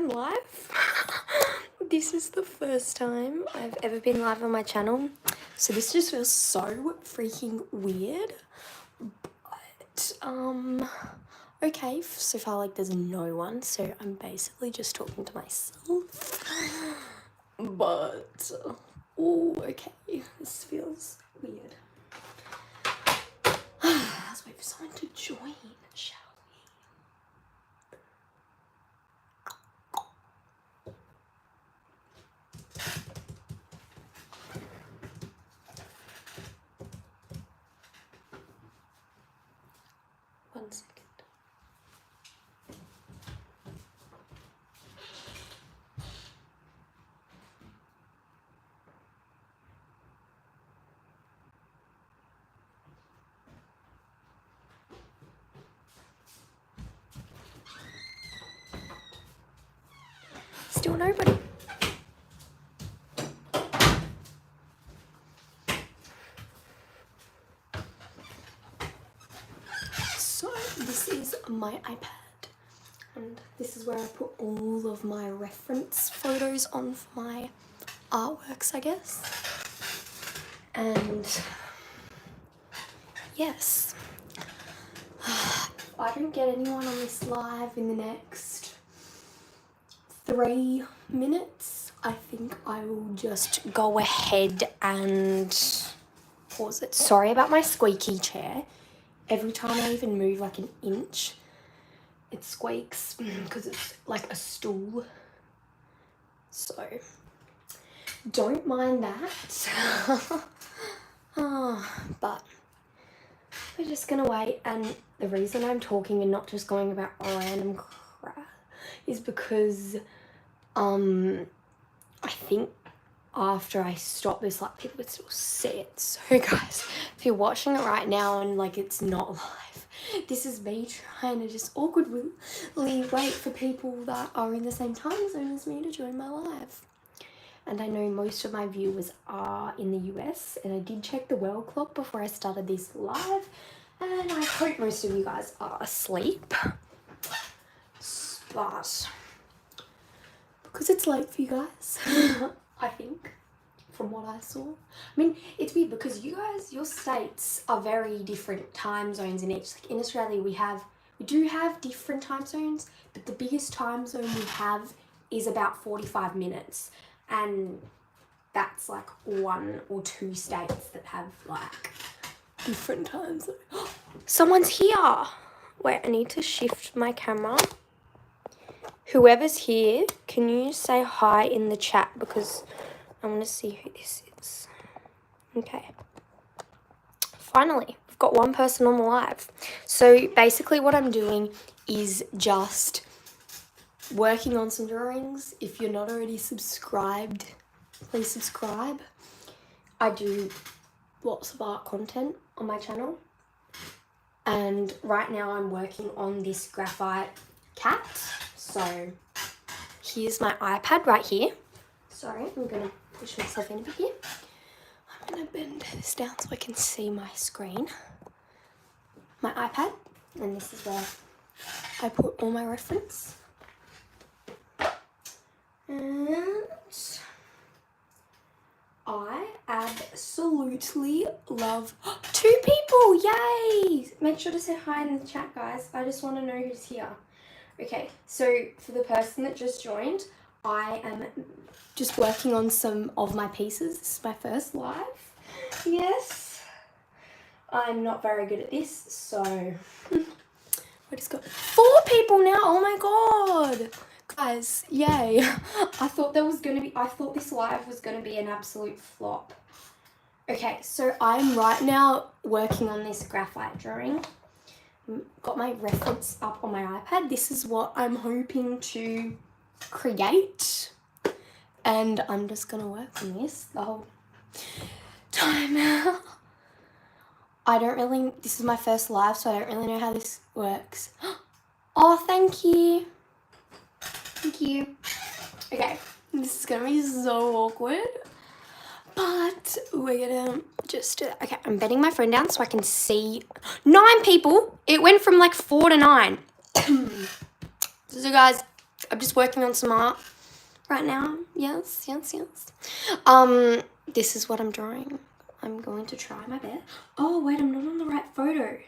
I'm live. This is the first time I've ever been live on my channel, so this just feels so freaking weird. But okay, so far like there's no one, so I'm basically just talking to myself. But oh, okay, this feels weird. Let's wait for someone to join, shall we? 1 second. Still nobody. So this is my iPad, and this is where I put all of my reference photos on for my artworks, I guess. And yes, if I don't get anyone on this live in the next 3 minutes, I think I will just go ahead and pause it. Sorry about my squeaky chair. Every time I even move like an inch, it squeaks because it's like a stool. So don't mind that. But we're just gonna wait, and the reason I'm talking and not just going about random crap is because I think after I stop this, like, people would still see it. So guys, if you're watching it right now and like it's not live, this is me trying to just awkwardly wait for people that are in the same time zone as me to join my live. And I know most of my viewers are in the US, and I did check the world clock before I started this live, and I hope most of you guys are asleep. But because it's late for you guys, I think, from what I saw. I mean, it's weird because you guys, your states are very different time zones in each. Like in Australia, we do have different time zones, but the biggest time zone we have is about 45 minutes. And that's like 1 or 2 states that have like different times. Someone's here. Wait, I need to shift my camera. Whoever's here, can you say hi in the chat, because I want to see who this is. Okay. Finally, we've got one person on the live. So basically what I'm doing is just working on some drawings. If you're not already subscribed, please subscribe. I do lots of art content on my channel. And right now I'm working on this graphite cat. So here's my iPad right here. Sorry, I'm going to push myself in a bit here. I'm going to bend this down so I can see my screen. My iPad. And this is where I put all my reference. And I absolutely love 2 people. Yay! Make sure to say hi in the chat, guys. I just want to know who's here. Okay, so for the person that just joined, I am just working on some of my pieces. This is my first live. Yes. I'm not very good at this, so we just got 4 people now. Oh my god. Guys, yay. I thought this live was gonna be an absolute flop. Okay, so I'm right now working on this graphite drawing. Got my reference up on my iPad. This is what I'm hoping to create, and I'm just gonna work on this the whole time. This is my first live, so I don't really know how this works. Oh, thank you. Thank you. Okay, this is gonna be so awkward, but we're gonna just do that. Okay, I'm bedding my phone down so I can see 9 people. It went from like 4 to 9. So guys, I'm just working on some art right now. Yes. This is what I'm drawing. I'm going to try my best. Oh, wait, I'm not on the right photo.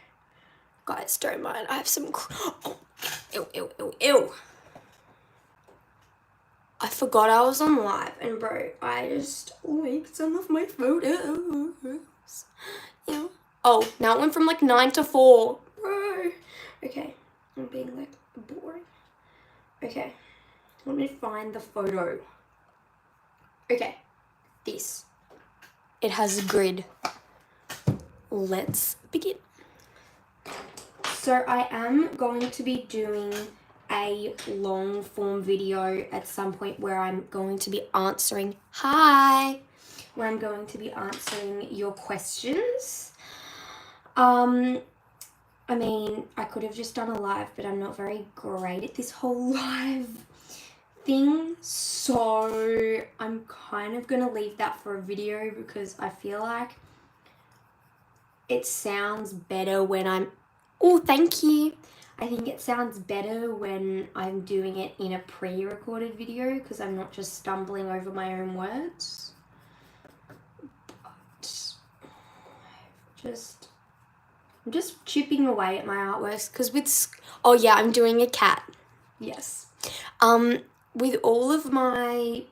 Guys, don't mind. I have some... Oh, ew. I forgot I was on live. And, bro, I just like some of my photos. Ew. Oh, now it went from, like, 9 to 4. Bro. Okay. I'm being, like, boring. Okay. Let me find the photo. Okay. This. It has a grid. Let's begin. So I am going to be doing a long form video at some point where I'm going to be answering your questions. I mean, I could have just done a live, but I'm not very great at this whole live thing, so I'm kind of gonna leave that for a video because I feel like it sounds better when I'm... Oh, thank you. I think it sounds better when I'm doing it in a pre-recorded video because I'm not just stumbling over my own words. But I'm just chipping away at my artworks because oh yeah, I'm doing a cat. Yes. With all of my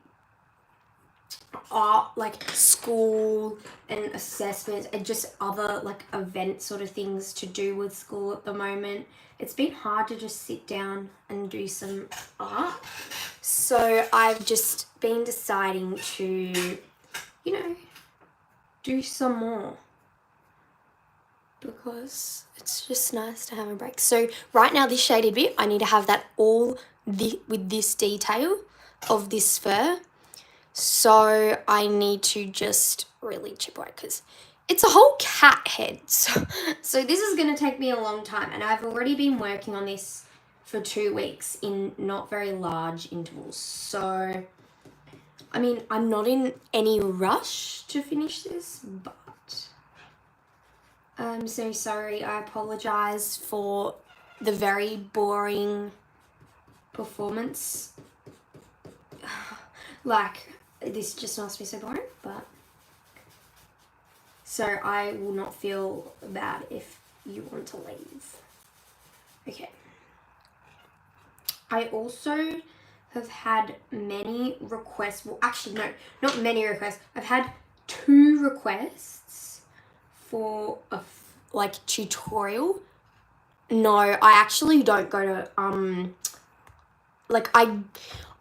art, like school and assessments and just other like event sort of things to do with school at the moment, it's been hard to just sit down and do some art. So I've just been deciding to, do some more because it's just nice to have a break. So right now this shaded bit, I need to have that all with this detail of this fur. So I need to just really chip away because it's a whole cat head. So this is going to take me a long time, and I've already been working on this for 2 weeks in not very large intervals. So, I mean, I'm not in any rush to finish this, but I'm so sorry. I apologize for the very boring performance. Like, this just must be so boring, but so I will not feel bad if you want to leave. Okay. I also have had many requests. Well, actually, no, not many requests. I've had 2 requests for a tutorial. No, I actually don't go to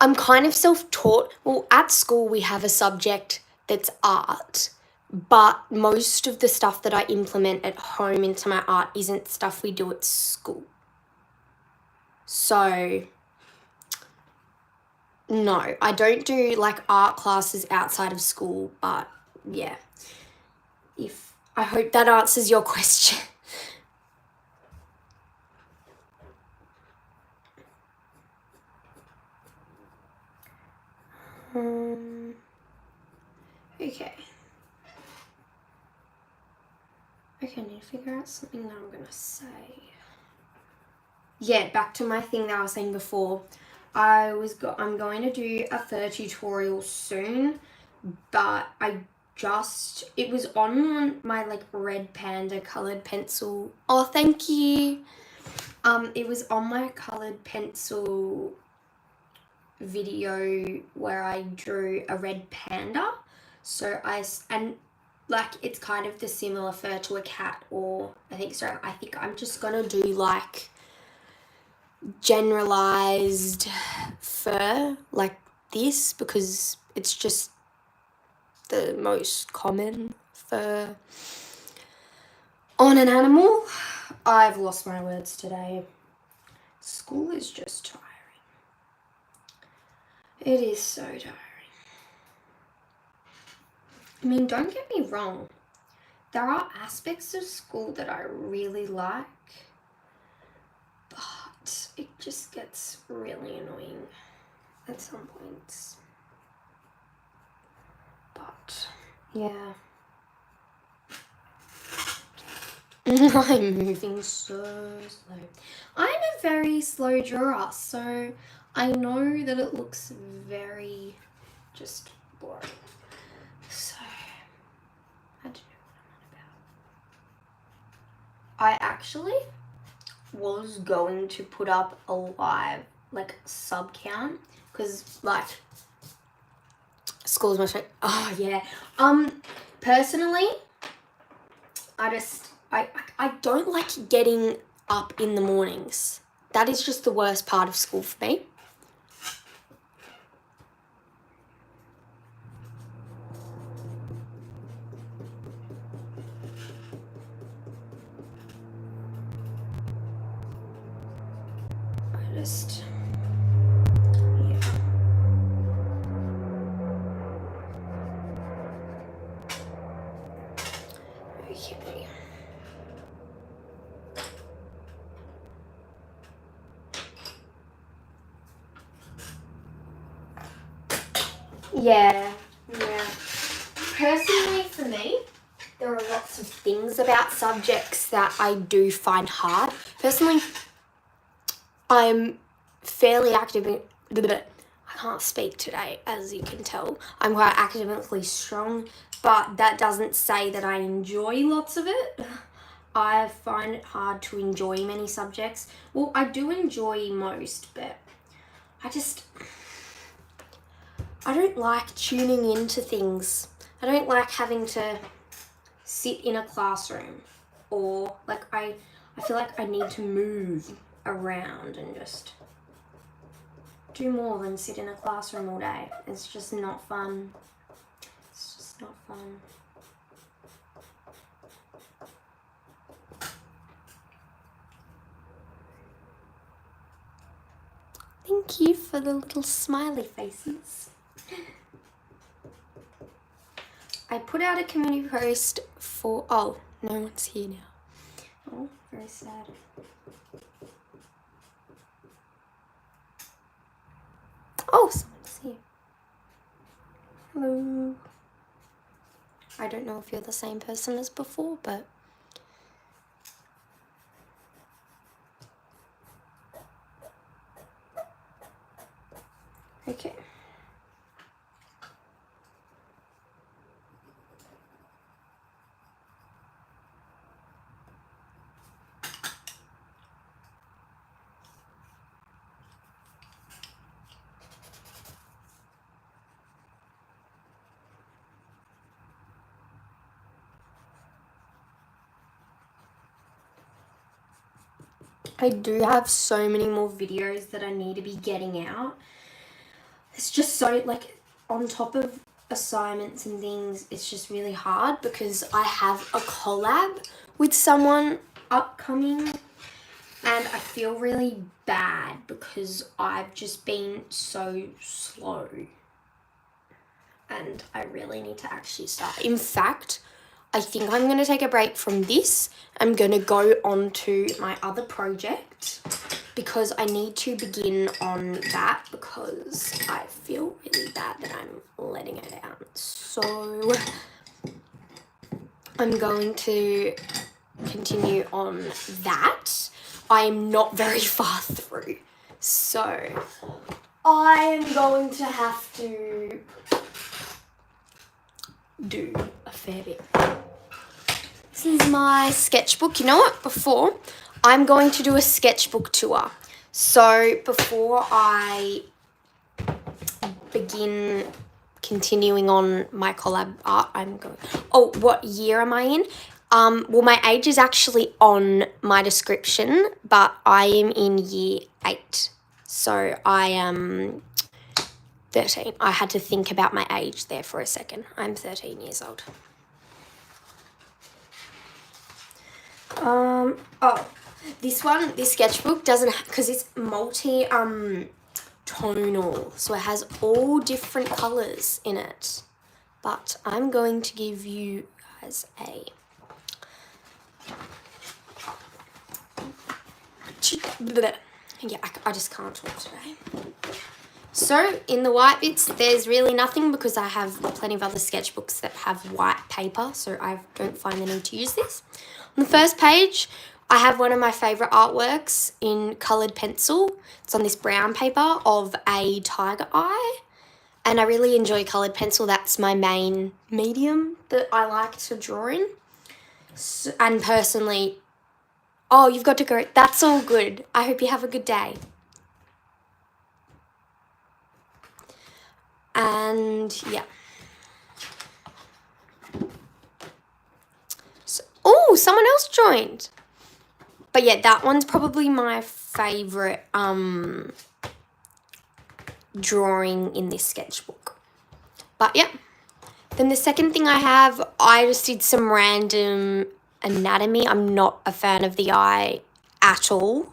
I'm kind of self-taught. Well, at school we have a subject that's art, but most of the stuff that I implement at home into my art isn't stuff we do at school. So, no, I don't do like art classes outside of school, but yeah. I hope that answers your question. Okay. Okay, I need to figure out something that I'm gonna say. Yeah, back to my thing that I was saying before. I'm going to do a fur tutorial soon, but it was on my like red panda colored pencil. Oh, thank you. It was on my colored pencil video where I drew a red panda. So it's kind of the similar fur to a cat, or I think so. I think I'm just gonna do like generalized fur like this because it's just the most common fur on an animal. I've lost my words today. School is just tiring. It is so tiring. I mean, don't get me wrong. There are aspects of school that I really like, but it just gets really annoying at some points. But, yeah. I'm moving so slow. I'm a very slow drawer, so I know that it looks very just boring. So, I don't know what I'm on about. I actually was going to put up a live, like, sub count, because, like, school's my friend. Oh, yeah. Personally, I don't like getting up in the mornings. That is just the worst part of school for me. Yeah. Okay. Yeah. Personally, for me, there are lots of things about subjects that I do find hard. Personally, I'm fairly active in... I can't speak today, as you can tell. I'm quite academically strong, but that doesn't say that I enjoy lots of it. I find it hard to enjoy many subjects. Well, I do enjoy most, but I don't like tuning into things. I don't like having to sit in a classroom, or like I feel like I need to move around and just do more than sit in a classroom all day. It's just not fun. It's just not fun. Thank you for the little smiley faces. I put out a community post for... Oh, no one's here now. Oh, very sad. Oh, someone's here. Hello. I don't know if you're the same person as before, but... Okay. I do have so many more videos that I need to be getting out. It's just so, like, on top of assignments and things, it's just really hard because I have a collab with someone upcoming, and I feel really bad because I've just been so slow. And I really need to actually start. In fact, I think I'm going to take a break from this. I'm going to go on to my other project because I need to begin on that because I feel really bad that I'm letting it down. So I'm going to continue on that. I am not very far through. So I am going to have to do a fair bit. This is my sketchbook. You know what? Before, I'm going to do a sketchbook tour. So before I begin continuing on my collab art, I'm going... Oh, what year am I in? Well, my age is actually on my description, but I am in year 8. So I am 13. I had to think about my age there for a second. I'm 13 years old. Oh, this sketchbook doesn't, because it's tonal, so it has all different colors in it. But I'm going to give you guys a... Yeah, I just can't talk today. So, in the white bits, there's really nothing because I have plenty of other sketchbooks that have white paper, so I don't find the need to use this. On the first page, I have one of my favourite artworks in coloured pencil. It's on this brown paper of a tiger eye. And I really enjoy coloured pencil. That's my main medium that I like to draw in. So, and personally, oh, you've got to go. That's all good. I hope you have a good day. And yeah. So, oh, someone else joined. But yeah, that one's probably my favourite drawing in this sketchbook. But yeah. Then the second thing I have, I just did some random anatomy. I'm not a fan of the eye at all,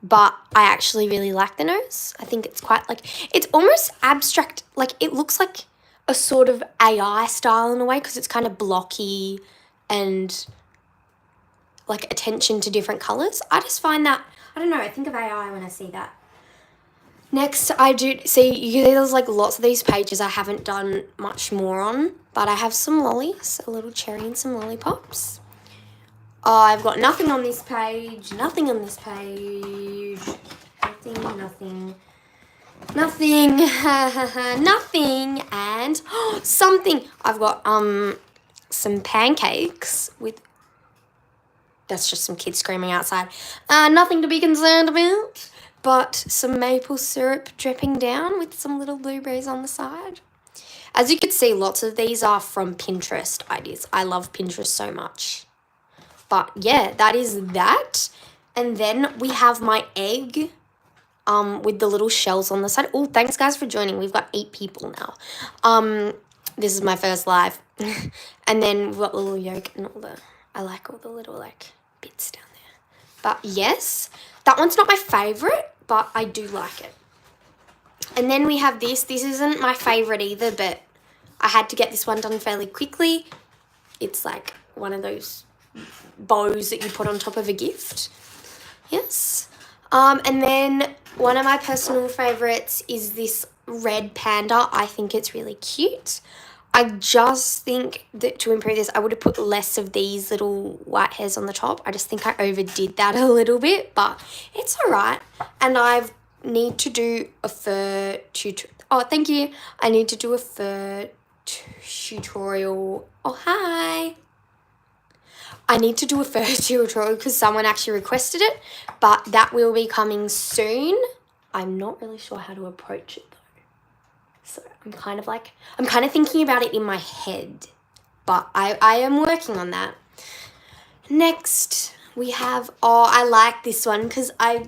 but I actually really like the nose. I think it's quite like, it's almost abstract. Like it looks like a sort of AI style in a way because it's kind of blocky and like attention to different colours. I just find that, I don't know, I think of AI when I see that. Next, I do see there's like lots of these pages I haven't done much more on, but I have some lollies, a little cherry and some lollipops. I've got nothing on this page, nothing on this page, nothing, nothing, and something. I've got some pancakes with, that's just some kids screaming outside. Nothing to be concerned about. But some maple syrup dripping down with some little blueberries on the side. As you can see, lots of these are from Pinterest ideas. I love Pinterest so much. But yeah, that is that. And then we have my egg with the little shells on the side. Oh, thanks guys for joining. We've got 8 people now. This is my first live. And then we've got the little yolk and all the, I like all the little like bits down there. But yes, that one's not my favourite, but I do like it. And then we have this. This isn't my favourite either, but I had to get this one done fairly quickly. It's like one of those bows that you put on top of a gift. Yes. And then one of my personal favourites is this red panda. I think it's really cute. I just think that to improve this, I would have put less of these little white hairs on the top. I just think I overdid that a little bit, but it's all right. And I need to do a fur tutorial. Oh, thank you. I need to do a fur tutorial. Oh, hi. I need to do a fur tutorial because someone actually requested it, but that will be coming soon. I'm not really sure how to approach it though. So I'm kind of thinking about it in my head, but I am working on that. Next we have, oh, I like this one because I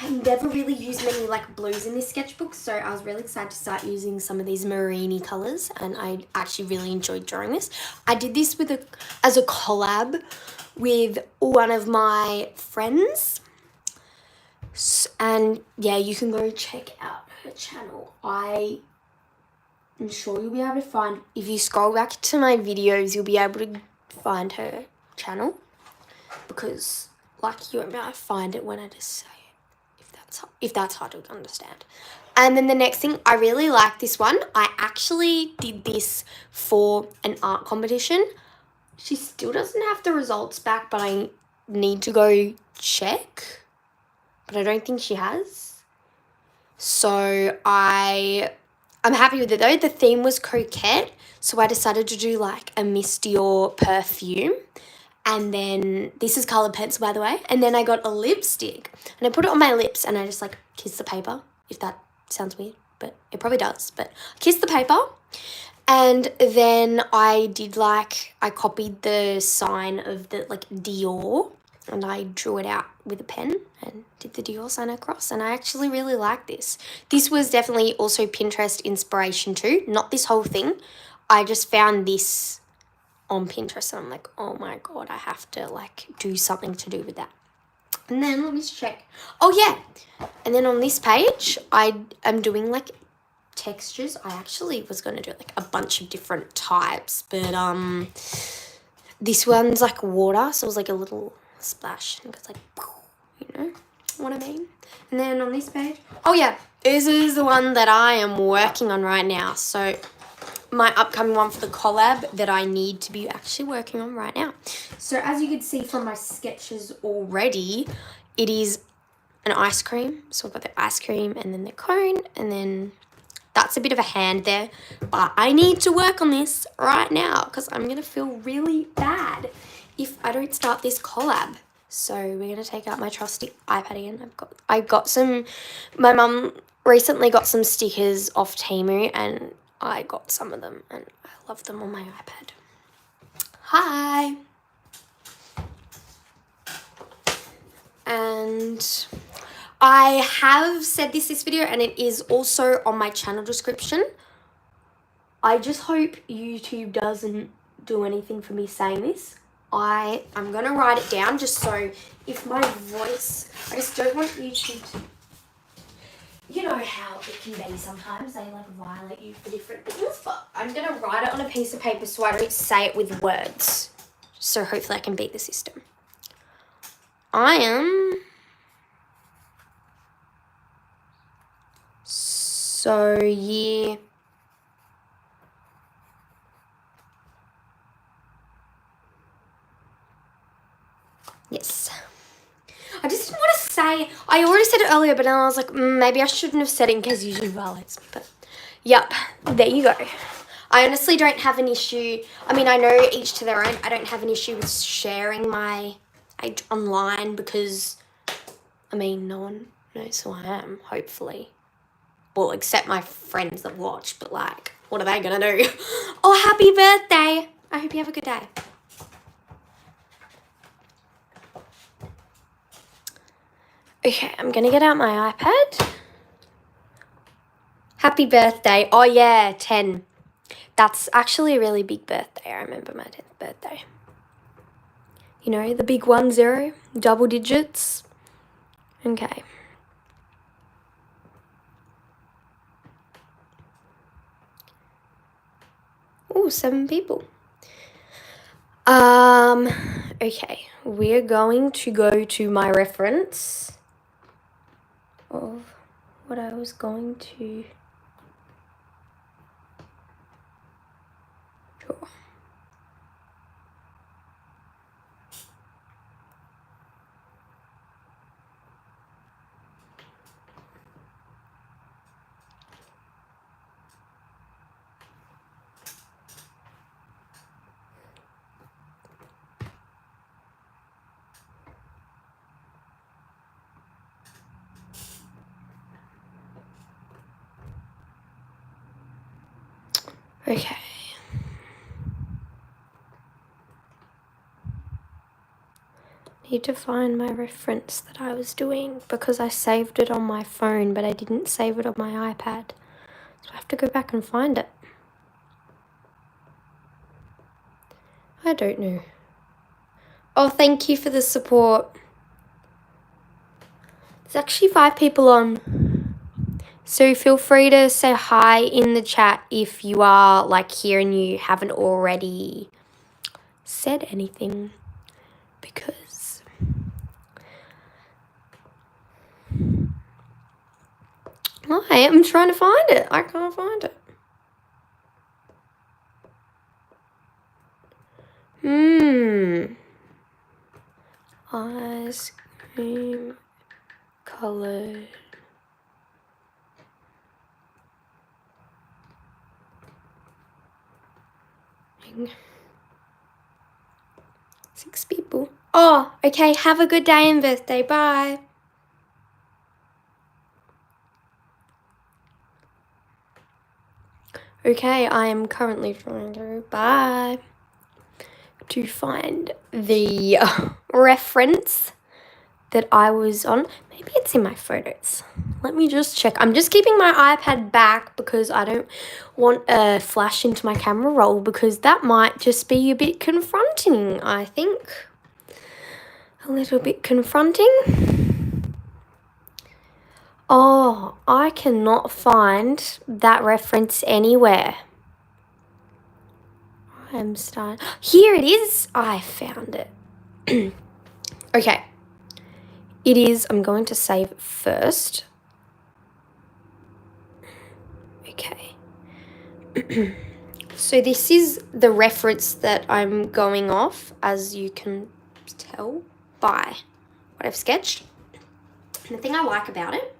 never really used many like blues in this sketchbook, so I was really excited to start using some of these marine colours, and I actually really enjoyed drawing this. I did this as a collab with one of my friends, and yeah, you can go check out her channel. I'm sure you'll be able to find, if you scroll back to my videos, you'll be able to find her channel, because like you won't be able to find it when I just say it, if that's hard to understand. And then the next thing, I really like this one. I actually did this for an art competition. She still doesn't have the results back, but I need to go check, but I don't think she has. So I'm happy with it though. The theme was coquette, so I decided to do like a Miss Dior perfume. And then this is coloured pencil, by the way. And then I got a lipstick and I put it on my lips and I just like kissed the paper, if that sounds weird, but it probably does. But I kissed the paper, and then I copied the sign of the like Dior, and I drew it out with a pen and did the Dior sign across, and I actually really like this. This was definitely also Pinterest inspiration too, not this whole thing. I just found this on Pinterest and I'm like, oh my god, I have to like do something to do with that. And then let me just check. Oh yeah, and then on this page I am doing like textures. I actually was going to do like a bunch of different types, but this one's like water, so it was like a little splash and it's like, you know what I mean. And then on this page, oh yeah, this is the one that I am working on right now. So my upcoming one for the collab that I need to be actually working on right now. So as you can see from my sketches already, it is an ice cream. So I've got the ice cream and then the cone, and then that's a bit of a hand there. But I need to work on this right now because I'm going to feel really bad if I don't start this collab. So we're going to take out my trusty iPad again. I got some, my mum recently got some stickers off Temu and I got some of them and I love them on my iPad. Hi. And I have said this video and it is also on my channel description. I just hope YouTube doesn't do anything for me saying this. I'm going to write it down just so if my voice, I just don't want YouTube to, you know how it can be sometimes, they like violate you for different things, but I'm going to write it on a piece of paper so I don't say it with words. So hopefully I can beat the system. I am so year yes. I just didn't want to say, I already said it earlier, but then I was like, maybe I shouldn't have said it in case YouTube violates me. But, yep, there you go. I honestly don't have an issue. I mean, I know each to their own. I don't have an issue with sharing my age online because, I mean, no one knows who I am, hopefully. Well, except my friends that watch, but like, what are they going to do? Oh, happy birthday. I hope you have a good day. Okay, I'm going to get out my iPad. Happy birthday. Oh, yeah, 10. That's actually a really big birthday. I remember my 10th birthday. You know, the big 10, double digits. Okay. Ooh, 7 people. Okay. We're going to go to my reference of what I was going to draw. Okay. Need to find my reference that I was doing because I saved it on my phone, but I didn't save it on my iPad. So I have to go back and find it. I don't know. Oh, thank you for the support. There's actually 5 people on. So feel free to say hi in the chat if you are like here and you haven't already said anything, because I am trying to find it. I can't find it. Ice cream colored. Thing. 6 people. Oh, okay. Have a good day and birthday. Bye. Okay, I am currently trying to find the reference that I was on. Maybe it's in my photos. Let me just check. I'm just keeping my iPad back because I don't want a flash into my camera roll because that might just be a bit confronting, I think. A little bit confronting. Oh, I cannot find that reference anywhere. I'm starting. Here it is. I found it. Okay. It is. I'm going to save it first. Okay. So this is the reference that I'm going off, as you can tell by what I've sketched. And the thing I like about it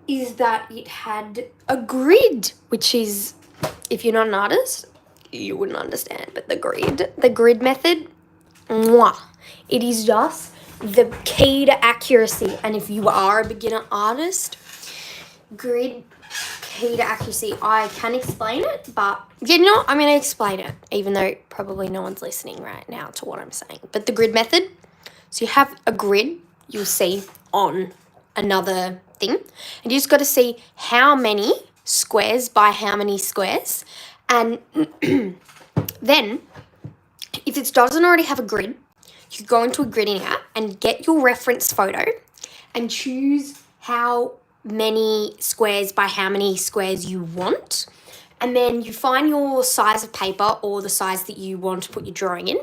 is that it had a grid, which is, if you're not an artist, you wouldn't understand, but the grid method, mwah, it is just the key to accuracy. And if you are a beginner artist, grid key to accuracy. I can explain it, but you know, I'm going to explain it, even though probably no one's listening right now to what I'm saying. But the grid method, so you have a grid you'll see on another thing, and you just got to see how many squares by how many squares. And then if it doesn't already have a grid, you go into a gridding app and get your reference photo and choose how many squares by how many squares you want. And then you find your size of paper or the size that you want to put your drawing in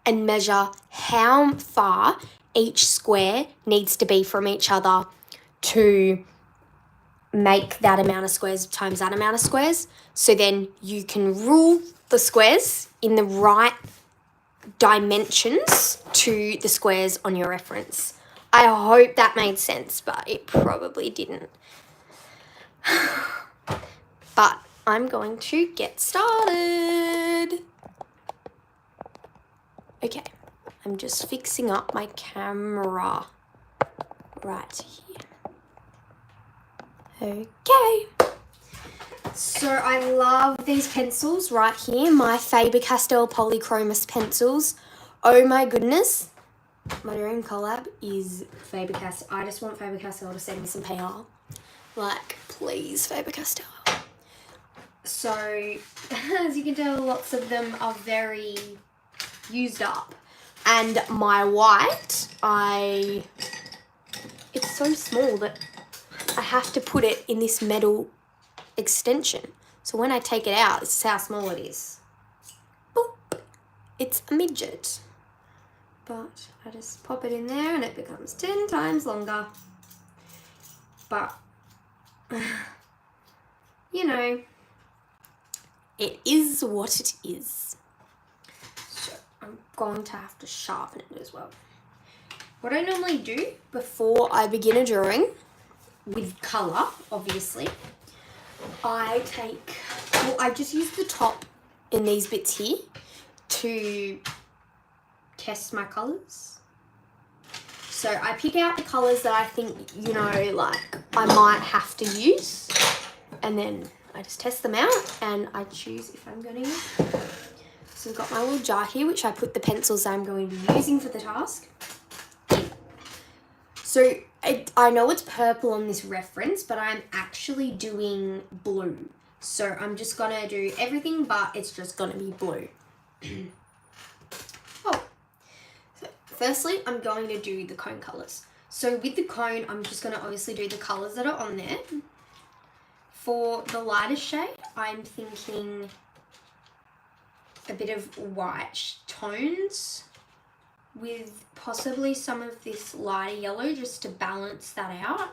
and measure how far each square needs to be from each other to make that amount of squares times that amount of squares. So then you can rule the squares in the right dimensions to the squares on your reference. I hope that made sense, but it probably didn't. But I'm going to get started. Okay, I'm just fixing up my camera right here. Okay. So I love these pencils right here, my Faber-Castell Polychromos pencils. Oh my goodness. My dream collab is Faber-Castell. I just want Faber-Castell to send me some PR. Like, please, Faber-Castell. So, as you can tell, lots of them are very used up. And my white, it's so small that I have to put it in this metal extension. So when I take it out, this is how small it is. Boop. It's a midget. But I just pop it in there and it becomes 10 times longer. But, you know, it is what it is. So I'm going to have to sharpen it as well. What I normally do before I begin a drawing, with colour, obviously, I just use the top in these bits here to test my colours. So I pick out the colours that I think, you know, like I might have to use, and then I just test them out and I choose if I'm going to use them. So I've got my little jar here, which I put the pencils I'm going to be using for the task. So I know it's purple on this reference, but I'm actually doing blue. So I'm just going to do everything, but it's just going to be blue. Oh, so firstly, I'm going to do the cone colours. So with the cone, I'm just going to obviously do the colours that are on there. For the lighter shade, I'm thinking a bit of white tones with possibly some of this lighter yellow just to balance that out,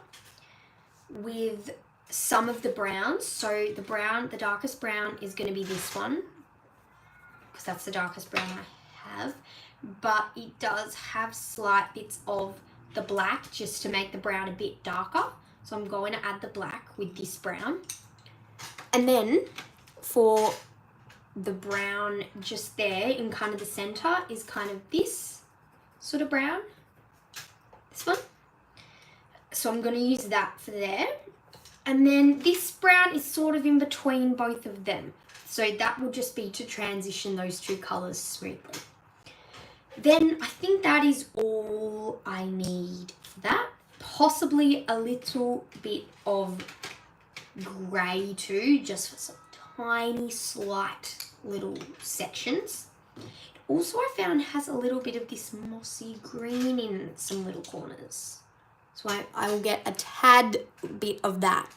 with some of the browns. So the darkest brown is going to be this one, because that's the darkest brown I have, but it does have slight bits of the black just to make the brown a bit darker. So I'm going to add the black with this brown. And then for the brown just there in kind of the center is kind of this sort of brown, this one. So I'm going to use that for there. And then this brown is sort of in between both of them. So that will just be to transition those two colors smoothly. Then I think that is all I need for that. Possibly a little bit of grey too, just for some tiny slight little sections. Also, I found has a little bit of this mossy green in some little corners. So I will get a tad bit of that.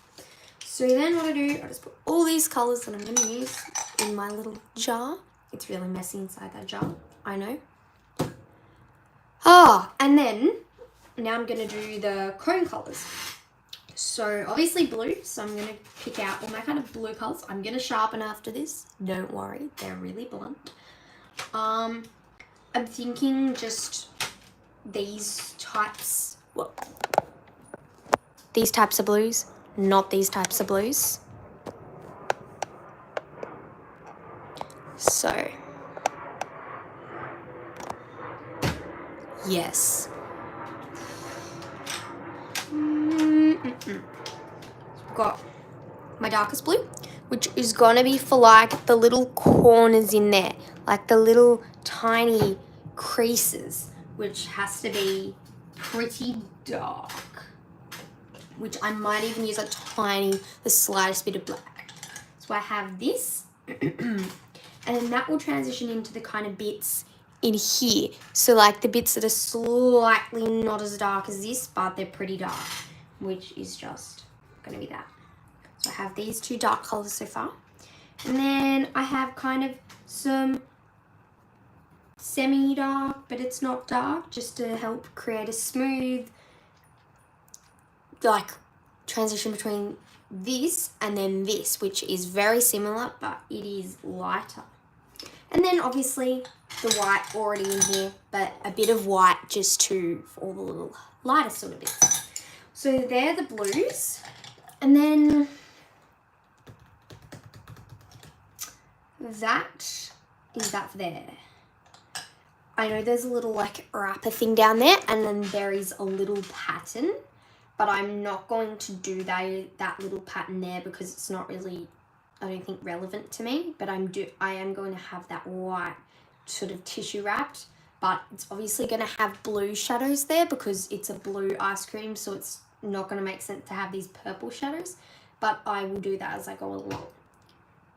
So then what I do, I just put all these colours that I'm going to use in my little jar. It's really messy inside that jar, I know. And then now I'm going to do the cone colours. So obviously blue, so I'm going to pick out all my kind of blue colours. I'm going to sharpen after this. Don't worry, they're really blunt. I'm thinking just these types, well, these types of blues, not these types of blues. So, yes. Got my darkest blue, which is gonna be for like the little corners in there, like the little tiny creases, which has to be pretty dark, which I might even use the slightest bit of black. So I have this, and then that will transition into the kind of bits in here. So like the bits that are slightly not as dark as this, but they're pretty dark, which is just gonna be that. So I have these two dark colors so far. And then I have kind of some semi-dark, but it's not dark, just to help create a smooth, like, transition between this and then this, which is very similar, but it is lighter. And then obviously the white already in here, but a bit of white just for all the little lighter sort of bits. So they're the blues. And then that is that there. I know there's a little like wrapper thing down there, and then there is a little pattern, but I'm not going to do that little pattern there because it's not really, I don't think, relevant to me. But I am going to have that white sort of tissue wrapped, but it's obviously going to have blue shadows there because it's a blue ice cream, so it's not going to make sense to have these purple shadows, but I will do that as I go along.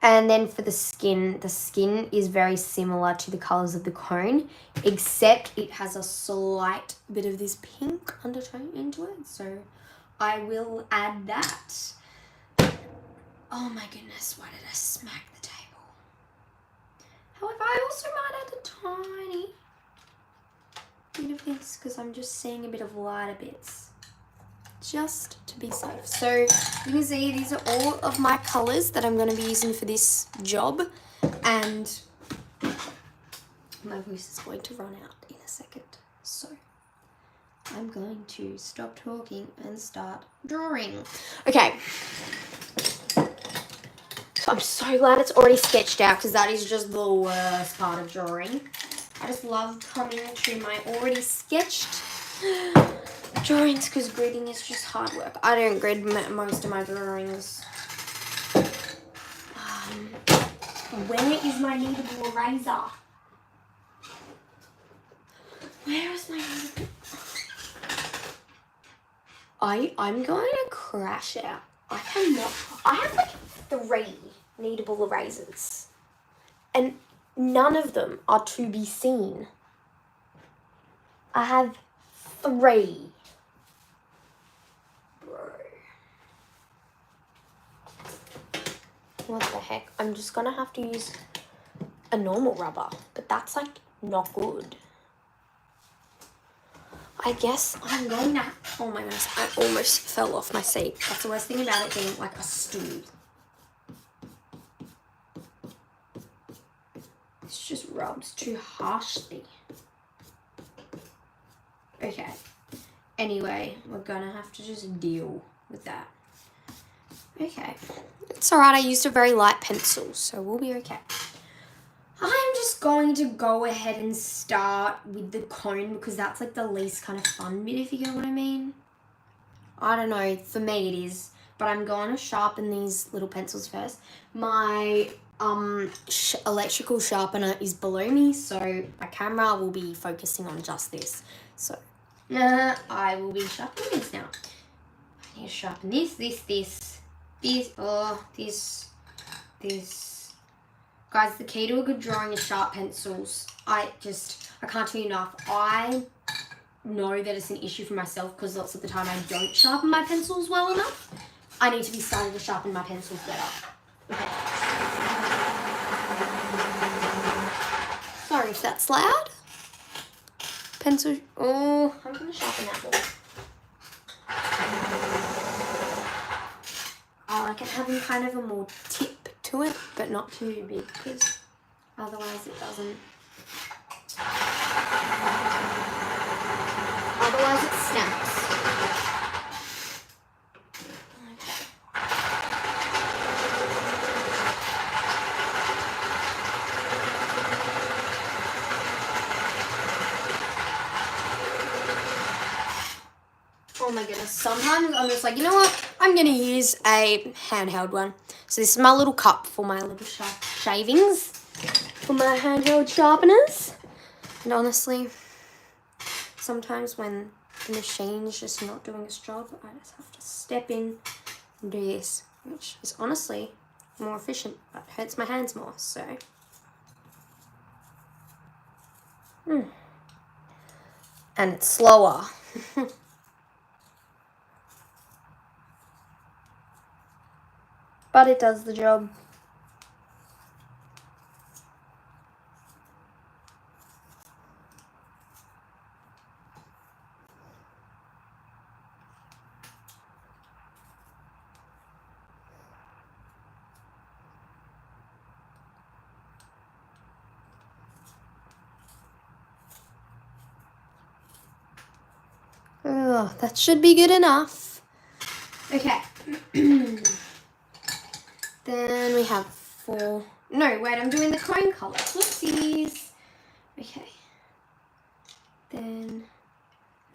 And then for the skin is very similar to the colours of the cone, except it has a slight bit of this pink undertone into it, so I will add that. Oh my goodness, why did I smack the table? However, I also might add a tiny bit of this because I'm just seeing a bit of lighter bits, just to be safe. So you can see these are all of my colours that I'm going to be using for this job, and my voice is going to run out in a second, so I'm going to stop talking and start drawing. Okay, so I'm so glad it's already sketched out because that is just the worst part of drawing. I just love coming to my already sketched drawings because gridding is just hard work. I don't grid most of my drawings. Where is my kneadable eraser? Where is my kneadable? I'm going to crash out. I cannot. I have like 3 kneadable erasers, and none of them are to be seen. I have 3. What the heck? I'm just gonna have to use a normal rubber, but that's like not good. I guess I'm going to, oh my goodness, I almost fell off my seat. That's the worst thing about it being like a stool. This just rubs too harshly. Okay. Anyway, we're gonna have to just deal with that. Okay. It's alright, I used a very light pencil, so we'll be okay. I'm just going to go ahead and start with the cone because that's like the least kind of fun bit, if you get what I mean. I don't know, for me it is, but I'm going to sharpen these little pencils first. My electrical sharpener is below me, so my camera will be focusing on just this. So I will be sharpening this now. I need to sharpen this. Guys, the key to a good drawing is sharp pencils. I can't tell you enough. I know that it's an issue for myself because lots of the time I don't sharpen my pencils well enough. I need to be starting to sharpen my pencils better. Okay. Sorry if that's loud. Pencil, oh, I'm going to sharpen that more. I like it having kind of a more tip to it, but not too big, because otherwise it doesn't. Otherwise it snaps. Oh my goodness, sometimes I'm just like, you know what? I'm going to use a handheld one. So this is my little cup for my little shavings, for my handheld sharpeners. And honestly, sometimes when the machine's just not doing its job, I just have to step in and do this, which is honestly more efficient, but hurts my hands more, so. And it's slower. But it does the job. Oh, that should be good enough. Okay. Then we have 4. No, wait, I'm doing the cone colour. Whoopsies. Okay. Then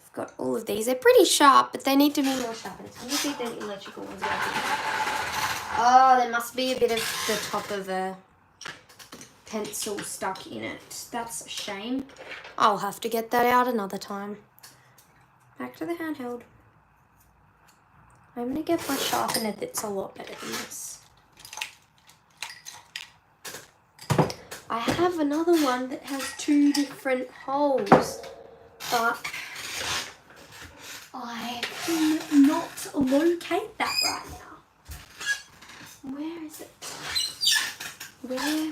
I've got all of these. They're pretty sharp, but they need to be more sharpened. Let me see if the electrical ones working. Oh, there must be a bit of the top of a pencil stuck in it. That's a shame. I'll have to get that out another time. Back to the handheld. I'm going to get my sharpener that's a lot better than this. I have another one that has 2 different holes, but I cannot locate that right now. Where is it? Where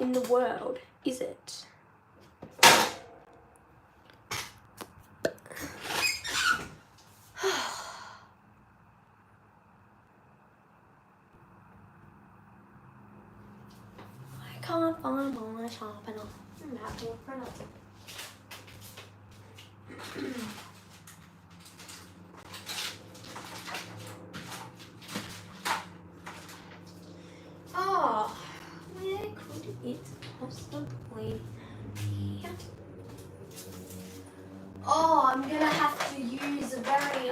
in the world is it? I can't find my sharpener. I'm gonna have to look for another. Oh, where could it possibly be? Oh, I'm gonna have to use a very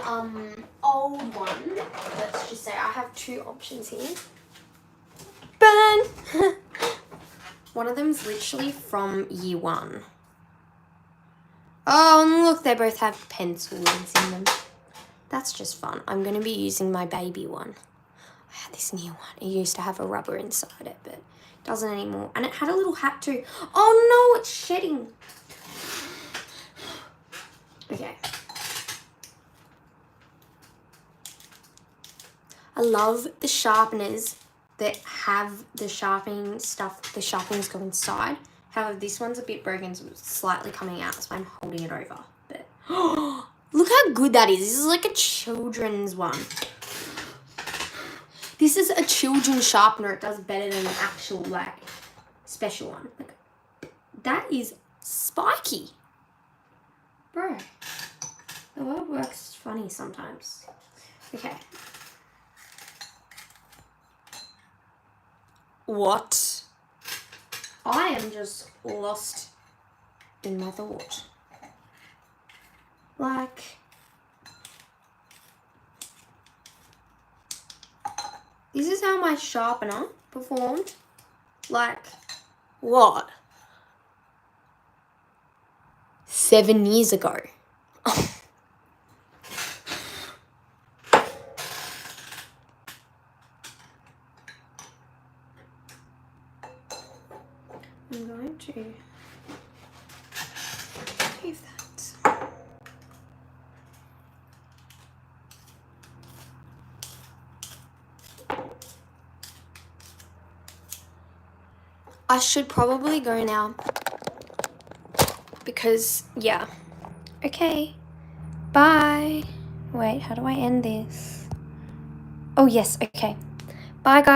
old one. Let's just say I have 2 options here. Burn! One of them's literally from year 1. Oh, and look, they both have pencil leads in them. That's just fun. I'm going to be using my baby one. I had this new one. It used to have a rubber inside it, but it doesn't anymore. And it had a little hat too. Oh no, it's shedding. Okay. I love the sharpeners that have the sharpening stuff, the sharpeners go inside. However, this one's a bit broken, so it's slightly coming out, so I'm holding it over. But look how good that is. This is like a children's one. This is a children's sharpener. It does better than an actual, like, special one. Like, that is spiky. Bro, the world works funny sometimes. Okay. What? I am just lost in my thought. Like, this is how my sharpener performed. Like, what? 7 years ago. I'm going to leave that. I should probably go now because, yeah. Okay, bye. Wait, how do I end this? Oh, yes, okay. Bye, guys.